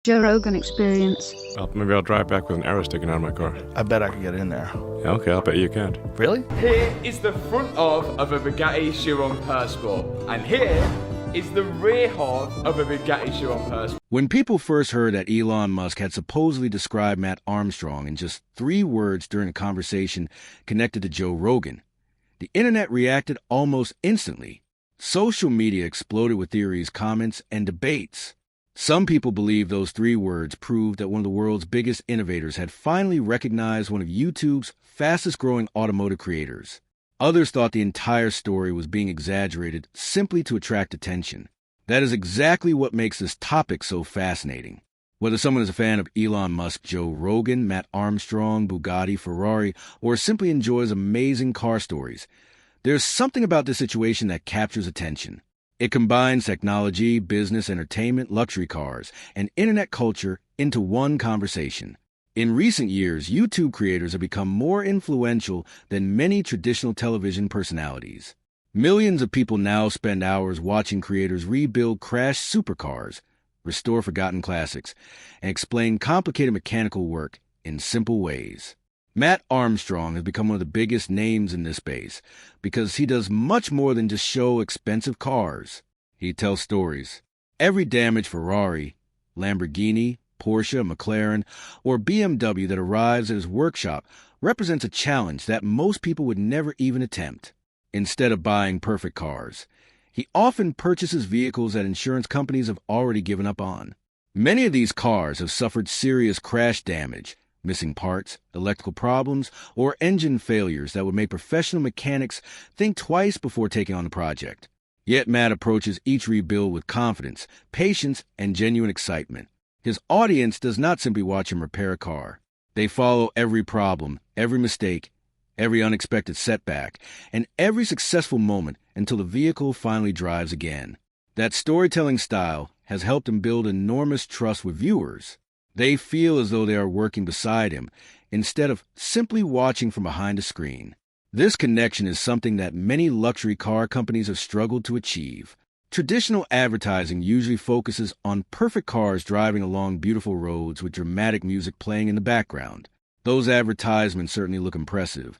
Joe Rogan experience. Well, maybe I'll drive back with an arrow sticking out of my car. I bet I could get in there. Yeah, okay, I'll bet you can't. Really? Here is the front of a Bugatti Chiron Persport, and here is the rear of a Bugatti Chiron Persport. When people first heard that Elon Musk had supposedly described Mat Armstrong in just 3 words during a conversation connected to Joe Rogan, the internet reacted almost instantly. Social media exploded with theories, comments, and debates. Some people believe those 3 words proved that one of the world's biggest innovators had finally recognized one of YouTube's fastest-growing automotive creators. Others thought the entire story was being exaggerated simply to attract attention. That is exactly what makes this topic so fascinating. Whether someone is a fan of Elon Musk, Joe Rogan, Mat Armstrong, Bugatti, Ferrari, or simply enjoys amazing car stories, there's something about this situation that captures attention. It combines technology, business, entertainment, luxury cars, and internet culture into one conversation. In recent years, YouTube creators have become more influential than many traditional television personalities. Millions of people now spend hours watching creators rebuild crashed supercars, restore forgotten classics, and explain complicated mechanical work in simple ways. Mat Armstrong has become one of the biggest names in this space because he does much more than just show expensive cars. He tells stories. Every damaged Ferrari, Lamborghini, Porsche, McLaren, or BMW that arrives at his workshop represents a challenge that most people would never even attempt. Instead of buying perfect cars, he often purchases vehicles that insurance companies have already given up on. Many of these cars have suffered serious crash damage, missing parts, electrical problems, or engine failures that would make professional mechanics think twice before taking on the project. Yet Matt approaches each rebuild with confidence, patience, and genuine excitement. His audience does not simply watch him repair a car. They follow every problem, every mistake, every unexpected setback, and every successful moment until the vehicle finally drives again. That storytelling style has helped him build enormous trust with viewers. They feel as though they are working beside him, instead of simply watching from behind a screen. This connection is something that many luxury car companies have struggled to achieve. Traditional advertising usually focuses on perfect cars driving along beautiful roads with dramatic music playing in the background. Those advertisements certainly look impressive,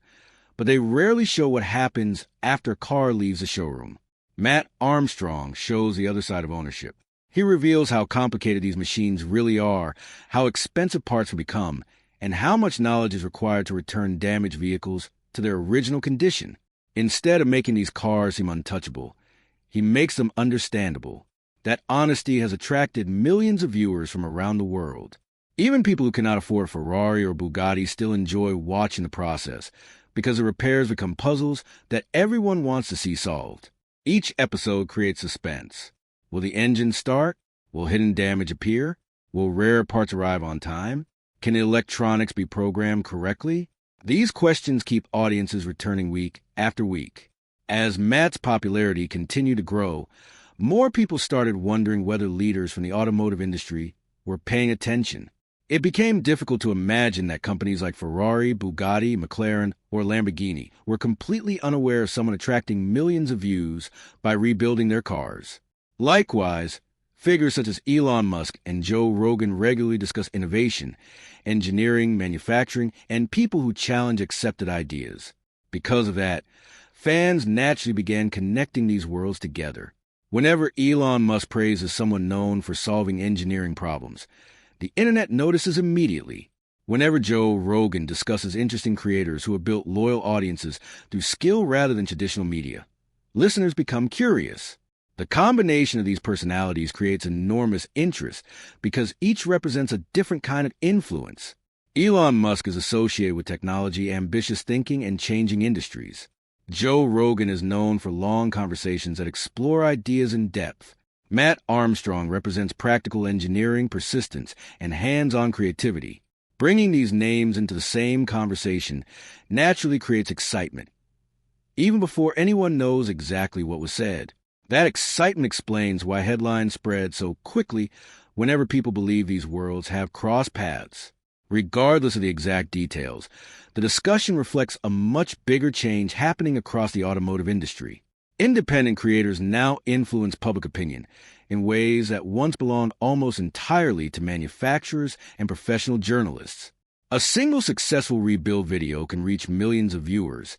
but they rarely show what happens after a car leaves the showroom. Mat Armstrong shows the other side of ownership. He reveals how complicated these machines really are, how expensive parts will become, and how much knowledge is required to return damaged vehicles to their original condition. Instead of making these cars seem untouchable, he makes them understandable. That honesty has attracted millions of viewers from around the world. Even people who cannot afford a Ferrari or Bugatti still enjoy watching the process, because the repairs become puzzles that everyone wants to see solved. Each episode creates suspense. Will the engine start? Will hidden damage appear? Will rare parts arrive on time? Can the electronics be programmed correctly? These questions keep audiences returning week after week. As Matt's popularity continued to grow, more people started wondering whether leaders from the automotive industry were paying attention. It became difficult to imagine that companies like Ferrari, Bugatti, McLaren, or Lamborghini were completely unaware of someone attracting millions of views by rebuilding their cars. Likewise, figures such as Elon Musk and Joe Rogan regularly discuss innovation, engineering, manufacturing, and people who challenge accepted ideas. Because of that, fans naturally began connecting these worlds together. Whenever Elon Musk praises someone known for solving engineering problems, the internet notices immediately. Whenever Joe Rogan discusses interesting creators who have built loyal audiences through skill rather than traditional media, listeners become curious. The combination of these personalities creates enormous interest because each represents a different kind of influence. Elon Musk is associated with technology, ambitious thinking, and changing industries. Joe Rogan is known for long conversations that explore ideas in depth. Mat Armstrong represents practical engineering, persistence, and hands-on creativity. Bringing these names into the same conversation naturally creates excitement, even before anyone knows exactly what was said. That excitement explains why headlines spread so quickly whenever people believe these worlds have crossed paths. Regardless of the exact details, the discussion reflects a much bigger change happening across the automotive industry. Independent creators now influence public opinion, in ways that once belonged almost entirely to manufacturers and professional journalists. A single successful rebuild video can reach millions of viewers,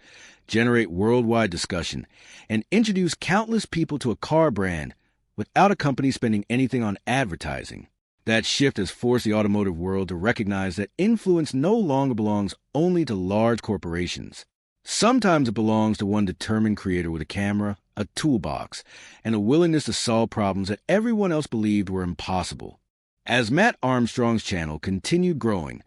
generate worldwide discussion, and introduce countless people to a car brand without a company spending anything on advertising. That shift has forced the automotive world to recognize that influence no longer belongs only to large corporations. Sometimes it belongs to one determined creator with a camera, a toolbox, and a willingness to solve problems that everyone else believed were impossible. As Mat Armstrong's channel continued growing,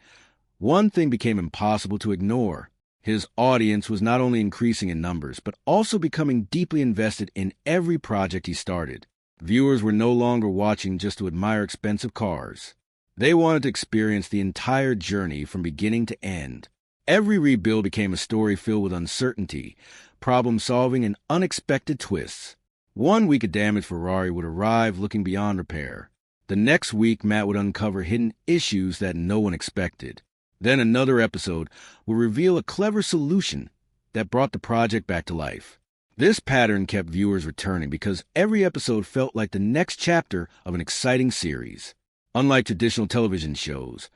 one thing became impossible to ignore. His audience was not only increasing in numbers, but also becoming deeply invested in every project he started. Viewers were no longer watching just to admire expensive cars. They wanted to experience the entire journey from beginning to end. Every rebuild became a story filled with uncertainty, problem-solving, and unexpected twists. One week a damaged Ferrari would arrive looking beyond repair. The next week, Matt would uncover hidden issues that no one expected. Then another episode would reveal a clever solution that brought the project back to life. This pattern kept viewers returning because every episode felt like the next chapter of an exciting series. Unlike traditional television shows,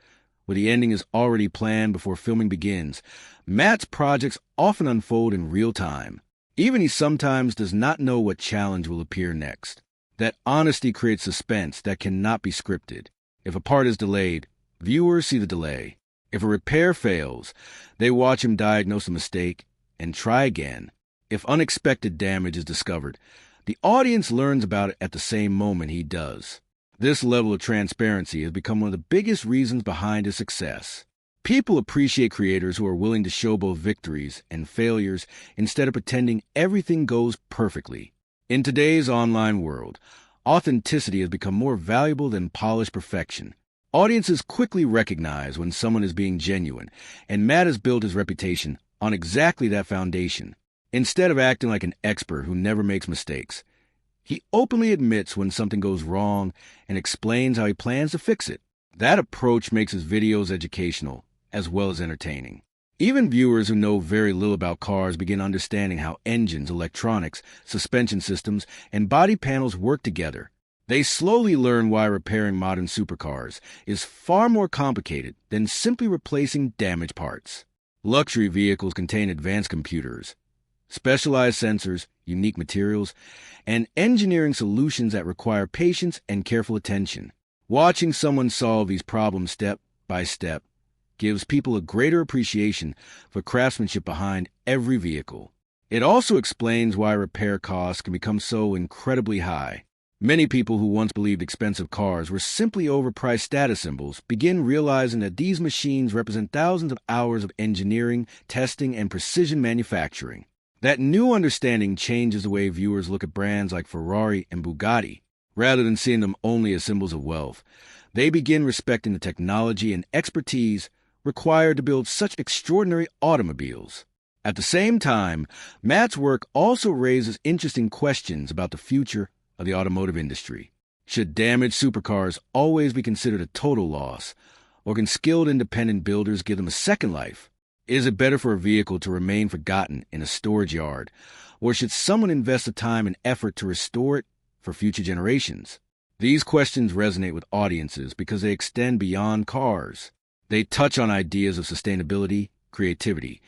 where the ending is already planned before filming begins, Matt's projects often unfold in real time. Even he sometimes does not know what challenge will appear next. That honesty creates suspense that cannot be scripted. If a part is delayed, viewers see the delay. If a repair fails, they watch him diagnose the mistake and try again. If unexpected damage is discovered, the audience learns about it at the same moment he does. This level of transparency has become one of the biggest reasons behind his success. People appreciate creators who are willing to show both victories and failures instead of pretending everything goes perfectly. In today's online world, authenticity has become more valuable than polished perfection. Audiences quickly recognize when someone is being genuine, and Matt has built his reputation on exactly that foundation. Instead of acting like an expert who never makes mistakes, he openly admits when something goes wrong and explains how he plans to fix it. That approach makes his videos educational as well as entertaining. Even viewers who know very little about cars begin understanding how engines, electronics, suspension systems, and body panels work together. They slowly learn why repairing modern supercars is far more complicated than simply replacing damaged parts. Luxury vehicles contain advanced computers, specialized sensors, unique materials, and engineering solutions that require patience and careful attention. Watching someone solve these problems step by step gives people a greater appreciation for craftsmanship behind every vehicle. It also explains why repair costs can become so incredibly high. Many people who once believed expensive cars were simply overpriced status symbols begin realizing that these machines represent thousands of hours of engineering, testing, and precision manufacturing. That new understanding changes the way viewers look at brands like Ferrari and Bugatti. Rather than seeing them only as symbols of wealth, they begin respecting the technology and expertise required to build such extraordinary automobiles. At the same time, Matt's work also raises interesting questions about the future of the automotive industry. Should damaged supercars always be considered a total loss, or can skilled independent builders give them a second life? Is it better for a vehicle to remain forgotten in a storage yard, or should someone invest the time and effort to restore it for future generations? These questions resonate with audiences because they extend beyond cars. They touch on ideas of sustainability, creativity,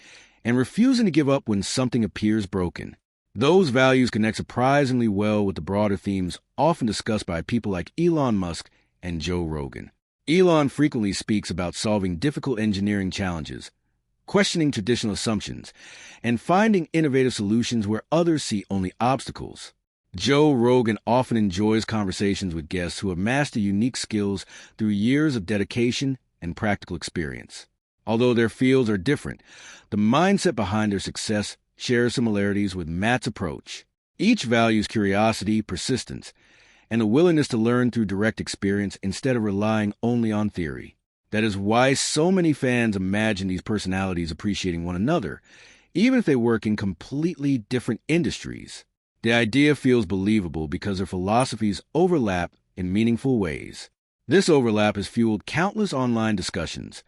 and refusing to give up when something appears broken. Those values connect surprisingly well with the broader themes often discussed by people like Elon Musk and Joe Rogan. Elon frequently speaks about solving difficult engineering challenges, questioning traditional assumptions, and finding innovative solutions where others see only obstacles. Joe Rogan often enjoys conversations with guests who have mastered unique skills through years of dedication and practical experience. Although their fields are different, the mindset behind their success shares similarities with Matt's approach. Each values curiosity, persistence, and a willingness to learn through direct experience instead of relying only on theory. That is why so many fans imagine these personalities appreciating one another, even if they work in completely different industries. The idea feels believable because their philosophies overlap in meaningful ways. This overlap has fueled countless online discussions,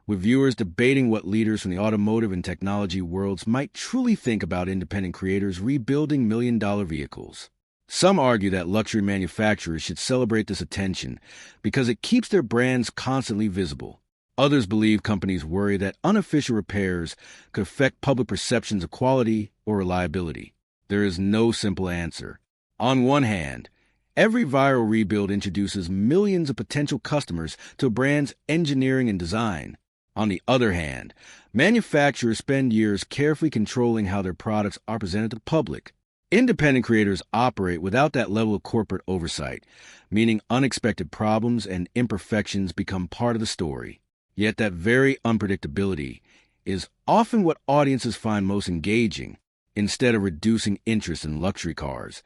with viewers debating what leaders from the automotive and technology worlds might truly think about independent creators rebuilding million-dollar vehicles. Some argue that luxury manufacturers should celebrate this attention because it keeps their brands constantly visible. Others believe companies worry that unofficial repairs could affect public perceptions of quality or reliability. There is no simple answer. On one hand, every viral rebuild introduces millions of potential customers to a brand's engineering and design. On the other hand, manufacturers spend years carefully controlling how their products are presented to the public. Independent creators operate without that level of corporate oversight, meaning unexpected problems and imperfections become part of the story. Yet that very unpredictability is often what audiences find most engaging. Instead of reducing interest in luxury cars,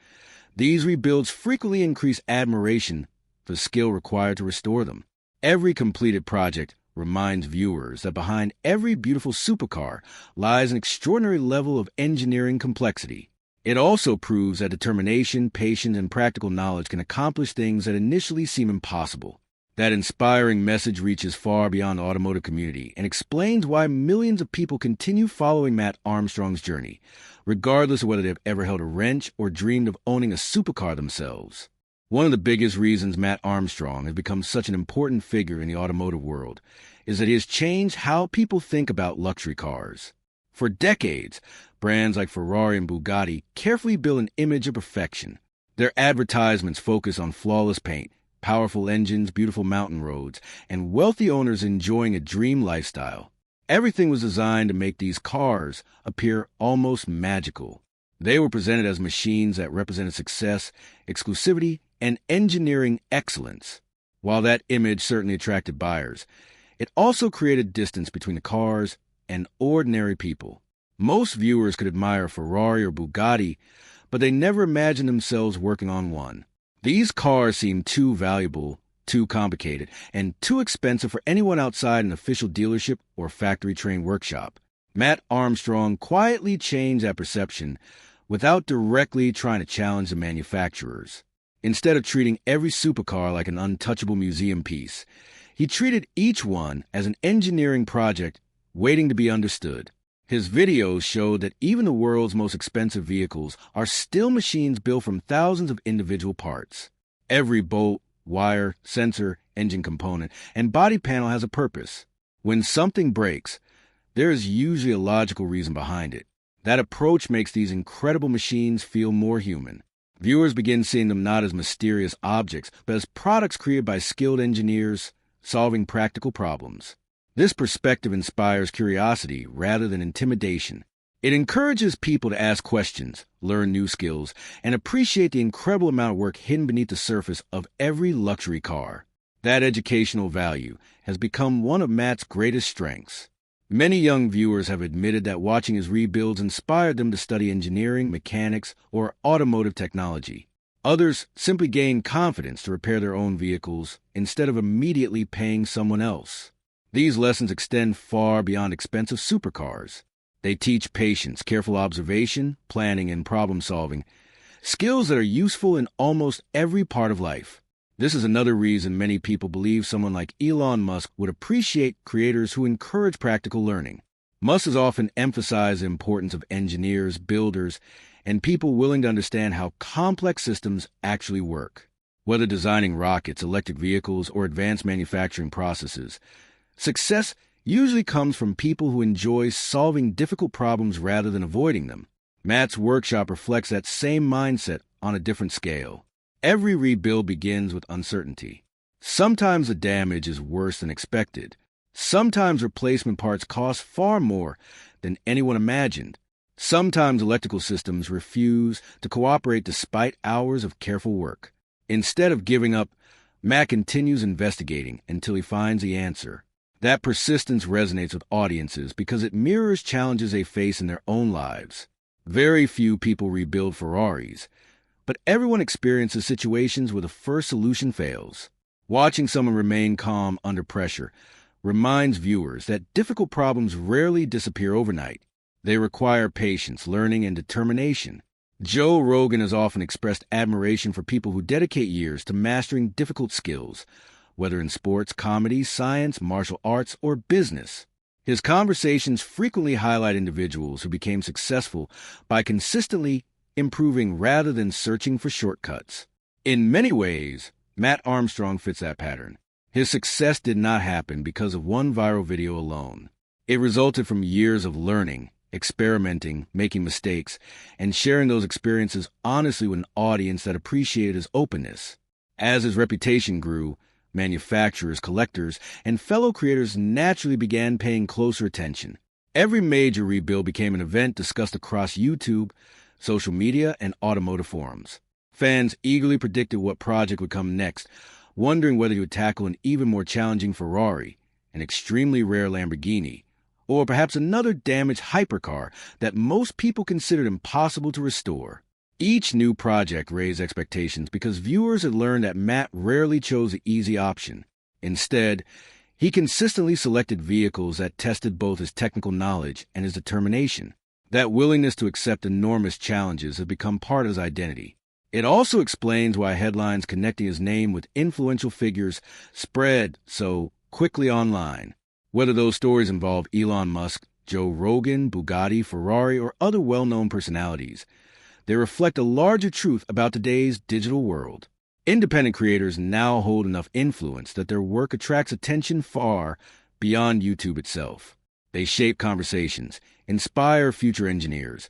these rebuilds frequently increase admiration for the skill required to restore them. Every completed project reminds viewers that behind every beautiful supercar lies an extraordinary level of engineering complexity. It also proves that determination, patience, and practical knowledge can accomplish things that initially seem impossible. That inspiring message reaches far beyond the automotive community and explains why millions of people continue following Mat Armstrong's journey, regardless of whether they've ever held a wrench or dreamed of owning a supercar themselves. One of the biggest reasons Mat Armstrong has become such an important figure in the automotive world is that he has changed how people think about luxury cars. For decades, brands like Ferrari and Bugatti carefully build an image of perfection. Their advertisements focus on flawless paint, powerful engines, beautiful mountain roads, and wealthy owners enjoying a dream lifestyle. Everything was designed to make these cars appear almost magical. They were presented as machines that represented success, exclusivity, and engineering excellence. While that image certainly attracted buyers, it also created distance between the cars and ordinary people. Most viewers could admire Ferrari or Bugatti, but they never imagined themselves working on one. These cars seemed too valuable, too complicated, and too expensive for anyone outside an official dealership or factory-trained workshop. Mat Armstrong quietly changed that perception without directly trying to challenge the manufacturers. Instead of treating every supercar like an untouchable museum piece, he treated each one as an engineering project waiting to be understood. His videos showed that even the world's most expensive vehicles are still machines built from thousands of individual parts. Every bolt, wire, sensor, engine component, and body panel has a purpose. When something breaks, there is usually a logical reason behind it. That approach makes these incredible machines feel more human. Viewers begin seeing them not as mysterious objects, but as products created by skilled engineers solving practical problems. This perspective inspires curiosity rather than intimidation. It encourages people to ask questions, learn new skills, and appreciate the incredible amount of work hidden beneath the surface of every luxury car. That educational value has become one of Mat's greatest strengths. Many young viewers have admitted that watching his rebuilds inspired them to study engineering, mechanics, or automotive technology. Others simply gain confidence to repair their own vehicles instead of immediately paying someone else. These lessons extend far beyond expensive supercars. They teach patience, careful observation, planning, and problem-solving, skills that are useful in almost every part of life. This is another reason many people believe someone like Elon Musk would appreciate creators who encourage practical learning. Musk has often emphasized the importance of engineers, builders, and people willing to understand how complex systems actually work. Whether designing rockets, electric vehicles, or advanced manufacturing processes, success usually comes from people who enjoy solving difficult problems rather than avoiding them. Mat's workshop reflects that same mindset on a different scale. Every rebuild begins with uncertainty. Sometimes the damage is worse than expected. Sometimes replacement parts cost far more than anyone imagined. Sometimes electrical systems refuse to cooperate despite hours of careful work. Instead of giving up, Mat continues investigating until he finds the answer. That persistence resonates with audiences because it mirrors challenges they face in their own lives. Very few people rebuild Ferraris, but everyone experiences situations where the first solution fails. Watching someone remain calm under pressure reminds viewers that difficult problems rarely disappear overnight. They require patience, learning, and determination. Joe Rogan has often expressed admiration for people who dedicate years to mastering difficult skills, whether in sports, comedy, science, martial arts, or business. His conversations frequently highlight individuals who became successful by consistently improving rather than searching for shortcuts. In many ways, Mat Armstrong fits that pattern. His success did not happen because of one viral video alone. It resulted from years of learning, experimenting, making mistakes, and sharing those experiences honestly with an audience that appreciated his openness. As his reputation grew, manufacturers, collectors, and fellow creators naturally began paying closer attention. Every major rebuild became an event discussed across YouTube, social media, and automotive forums. Fans eagerly predicted what project would come next, wondering whether he would tackle an even more challenging Ferrari, an extremely rare Lamborghini, or perhaps another damaged hypercar that most people considered impossible to restore. Each new project raised expectations because viewers had learned that Mat rarely chose the easy option. Instead, he consistently selected vehicles that tested both his technical knowledge and his determination. That willingness to accept enormous challenges has become part of his identity. It also explains why headlines connecting his name with influential figures spread so quickly online. Whether those stories involve Elon Musk, Joe Rogan, Bugatti, Ferrari, or other well-known personalities, they reflect a larger truth about today's digital world. Independent creators now hold enough influence that their work attracts attention far beyond YouTube itself. They shape conversations, inspire future engineers,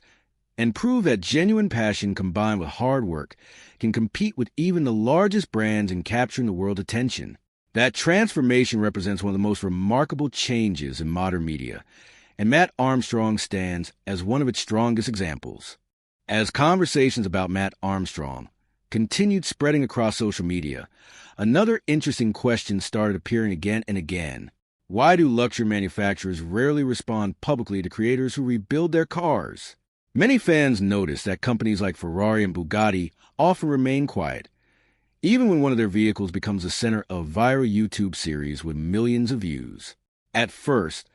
and prove that genuine passion combined with hard work can compete with even the largest brands in capturing the world's attention. That transformation represents one of the most remarkable changes in modern media, and Mat Armstrong stands as one of its strongest examples. As conversations about Mat Armstrong continued spreading across social media, another interesting question started appearing again and again. Why do luxury manufacturers rarely respond publicly to creators who rebuild their cars? Many fans notice that companies like Ferrari and Bugatti often remain quiet, even when one of their vehicles becomes the center of viral YouTube series with millions of views. At first,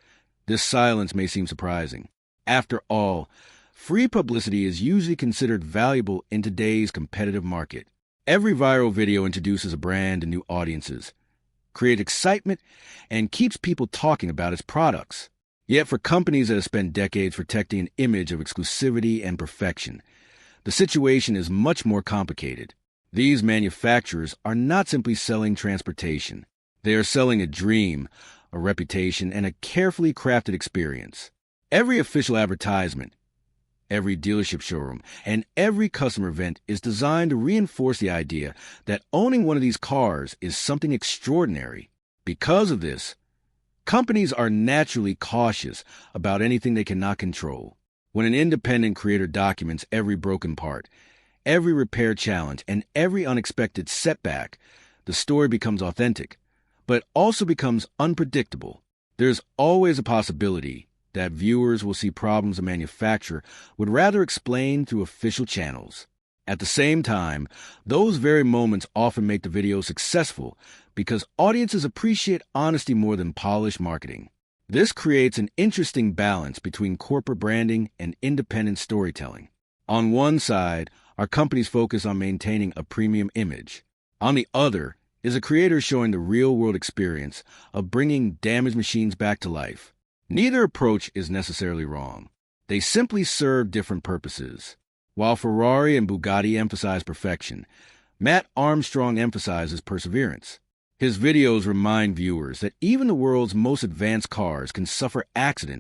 this silence may seem surprising. After all, free publicity is usually considered valuable in today's competitive market. Every viral video introduces a brand and new audiences, creates excitement, and keeps people talking about its products. Yet for companies that have spent decades protecting an image of exclusivity and perfection, the situation is much more complicated. These manufacturers are not simply selling transportation. They are selling a dream, a reputation, and a carefully crafted experience. Every official advertisement, every dealership showroom, and every customer event is designed to reinforce the idea that owning one of these cars is something extraordinary. Because of this, companies are naturally cautious about anything they cannot control. When an independent creator documents every broken part, every repair challenge, and every unexpected setback, the story becomes authentic, but also becomes unpredictable. There's always a possibility that viewers will see problems a manufacturer would rather explain through official channels. At the same time, those very moments often make the video successful because audiences appreciate honesty more than polished marketing. This creates an interesting balance between corporate branding and independent storytelling. On one side are companies focused on maintaining a premium image. On the other is a creator showing the real-world experience of bringing damaged machines back to life. Neither approach is necessarily wrong. They simply serve different purposes. While Ferrari and Bugatti emphasize perfection, Mat Armstrong emphasizes perseverance. His videos remind viewers that even the world's most advanced cars can suffer accidents